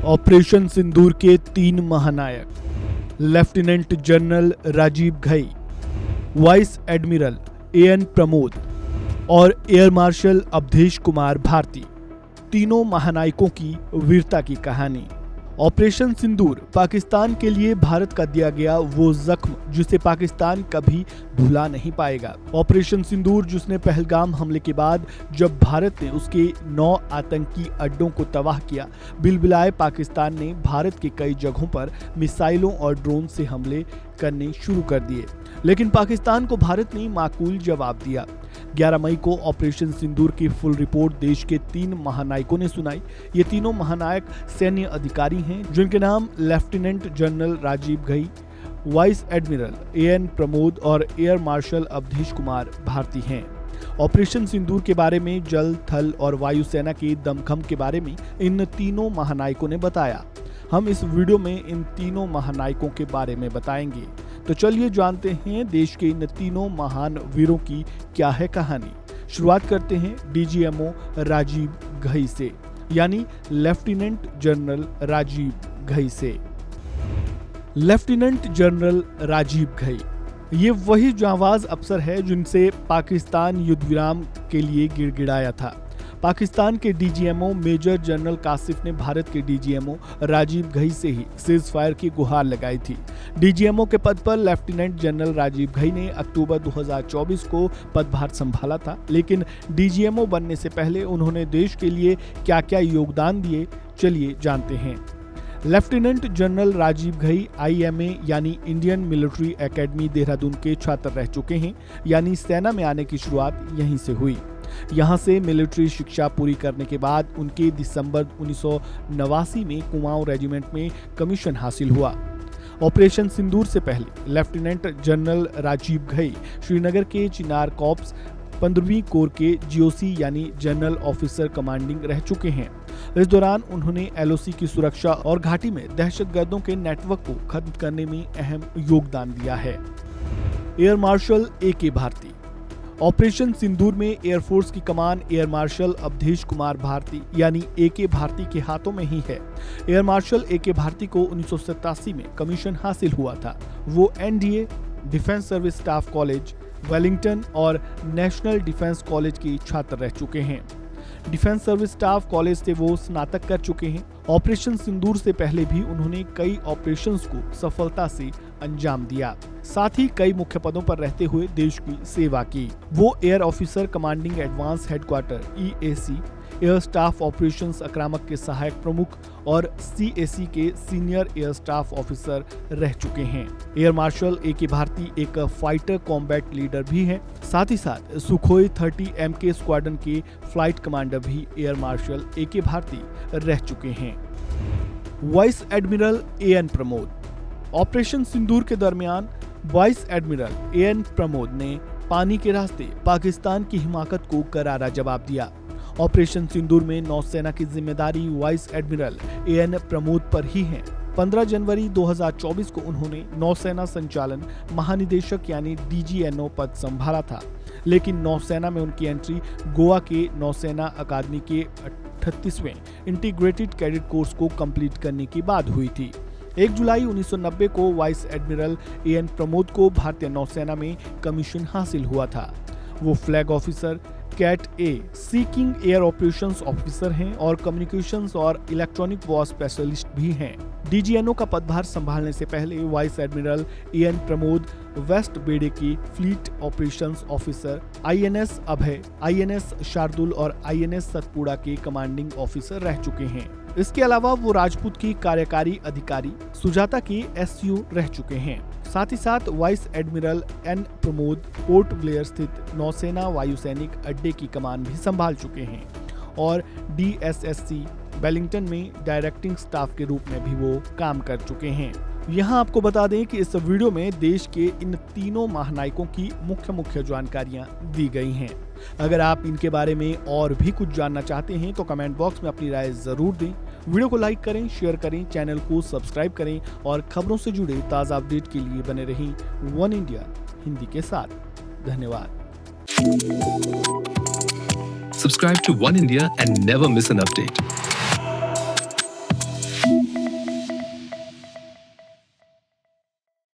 Operation Sindoor के 3 महानायक lieutenant general Rajiv Ghai, vice admiral an Pramod और एयर मार्शल अवधेश कुमार भारती, तीनों महानायकों की वीरता की कहानी। ऑपरेशन सिंदूर पाकिस्तान के लिए भारत का दिया गया वो जख्म जिसे पाकिस्तान कभी भुला नहीं पाएगा। ऑपरेशन सिंदूर जिसने पहलगाम हमले के बाद जब भारत ने उसके 9 आतंकी अड्डों को तबाह किया, बिलबिलाए पाकिस्तान ने भारत के कई जगहों पर मिसाइलों और ड्रोन से हमले करने शुरू कर दिए, लेकिन पाकिस्तान को भारत ने माकूल जवाब दिया। 11 मई को ऑपरेशन सिंदूर की फुल रिपोर्ट देश के 3 महानायकों ने सुनाई। ये तीनों महानायक सैन्य अधिकारी हैं जिनके नाम lieutenant general Rajiv Ghai, vice admiral an Pramod और एयर मार्शल अवधेश कुमार भारती हैं। ऑपरेशन सिंदूर के बारे में जल, थल और वायुसेना के दमखम के बारे में इन तीनों महानायकों ने बताया। हम इस वीडियो में इन तीनों महानायकों के बारे में बताएंगे। तो चलिए जानते हैं देश के इन तीनों महान वीरों की क्या है कहानी। शुरुआत करते हैं डीजीएमओ राजीव घई से, यानी लेफ्टिनेंट जनरल राजीव घई से। लेफ्टिनेंट जनरल राजीव घई ये वही जांबाज अफसर है जिनसे पाकिस्तान युद्ध विराम के लिए गिड़गिड़ाया था। पाकिस्तान के डीजीएमओ मेजर जनरल कासिफ ने भारत के डीजीएमओ राजीव घई से ही सीज फायर की गुहार लगाई थी। डीजीएमओ के पद पर लेफ्टिनेंट जनरल राजीव घई ने अक्टूबर 2024 को पदभार संभाला था, लेकिन डीजीएमओ बनने से पहले उन्होंने देश के लिए क्या क्या योगदान दिए, चलिए जानते हैं। Lieutenant general Rajiv Ghai IMA यानी इंडियन मिलिट्री एकेडमी देहरादून के छात्र रह चुके हैं, यानी सेना में आने की शुरुआत यहीं से हुई। यहां से मिलिट्री शिक्षा पूरी करने के बाद उनके दिसंबर 1989 में कुमाऊं रेजिमेंट में कमीशन हासिल हुआ। ऑपरेशन सिंदूर से पहले लेफ्टिनेंट जनरल राजीव घई श्रीनगर के चिनार कॉर्प्स 15वीं कोर के जीओसी यानी जनरल ऑफिसर कमांडिंग रह चुके हैं। इस दौरान उन्होंने एलओसी की सुरक्षा और घाटी में दहशतगर्दों के नेटवर्क को खत्म करने में अहम योगदान दिया है। Air marshal A K. Bharti. Operation Sindoor में एयरफोर्स की कमान एयर मार्शल अवधेश कुमार भारती यानी ए.के. भारती के हाथों में ही है। Air marshal A K. भारती को 1987 में कमीशन हासिल हुआ था। वो NDA, defence service staff college, Wellington और नेशनल डिफेंस कॉलेज के छात्र रह चुके हैं। डिफेंस सर्विस स्टाफ कॉलेज से वो स्नातक कर चुके हैं। ऑपरेशन सिंदूर से पहले भी उन्होंने कई ऑपरेशंस को सफलता से अंजाम दिया, साथ ही कई मुख्य पदों पर रहते हुए देश की सेवा की। वो air officer commanding advance headquarters EAC, air staff operations आक्रामक के सहायक प्रमुख और सीएसी के सीनियर एयर स्टाफ ऑफिसर रह चुके हैं। Air marshal A K. भारती एक फाइटर कॉम्बैट लीडर भी हैं। साथ ही साथ सुखोई 30 MK स्क्वाड्रन के फ्लाइट कमांडर भी एयर मार्शल ए.के. भारती रह चुके हैं। Vice admiral an Pramod. Operation Sindoor के दरमियान वाइस एडमिरल एएन प्रमोद ने पानी के रास्ते पाकिस्तान की हिमाकत को करारा जवाब दिया। ऑपरेशन सिंदूर में नौसेना की जिम्मेदारी वाइस एडमिरल एएन प्रमोद पर ही है। 15 जनवरी 2024 को उन्होंने नौसेना संचालन महानिदेशक यानी डीजीएनओ पद संभाला था, लेकिन नौसेना में उनकी एंट्री गोवा के नौसेना अकादमी के 38वें इंटीग्रेटेड कैडेट कोर्स को कंप्लीट करने के बाद हुई थी। 1 जुलाई 1990 को वाइस एडमिरल एएन प्रमोद को भारतीय नौसेना में कमीशन हासिल हुआ था। वो फ्लैग ऑफिसर कैट ए, सीकिंग एयर ऑपरेशंस ऑफिसर हैं और कम्युनिकेशंस और इलेक्ट्रॉनिक वॉर स्पेशलिस्ट भी हैं। डीजीएनओ का पदभार संभालने से पहले vice admiral an Pramod west बेड़े की fleet operations officer, INS Abhay, INS Shardul और आईएनएस सतपुड़ा के कमांडिंग ऑफिसर रह चुके हैं। इसके अलावा वो राजपूत की कार्यकारी अधिकारी, सुजाता के एसयू रह चुके हैं। साथ ही साथ vice admiral N Pramod Port Blair स्थित नौसेना वायुसैनिक अड्डे की कमान भी संभाल चुके हैं और डीएसएससी वेलिंगटन में डायरेक्टिंग स्टाफ के रूप में भी वो काम कर चुके हैं। यहाँ आपको बता दें कि इस वीडियो में देश के इन तीनों महानायकों की मुख्य जानकारियां दी गई हैं। अगर आप इनके बारे में और भी कुछ जानना चाहते हैं तो कमेंट बॉक्स में अपनी राय जरूर दें। वीडियो को लाइक करें, शेयर करें, चैनल को सब्सक्राइब करें और खबरों से जुड़े ताज़ा अपडेट के लिए बने रहें वन इंडिया हिंदी के साथ। धन्यवाद। Subscribe to One India and never miss an update.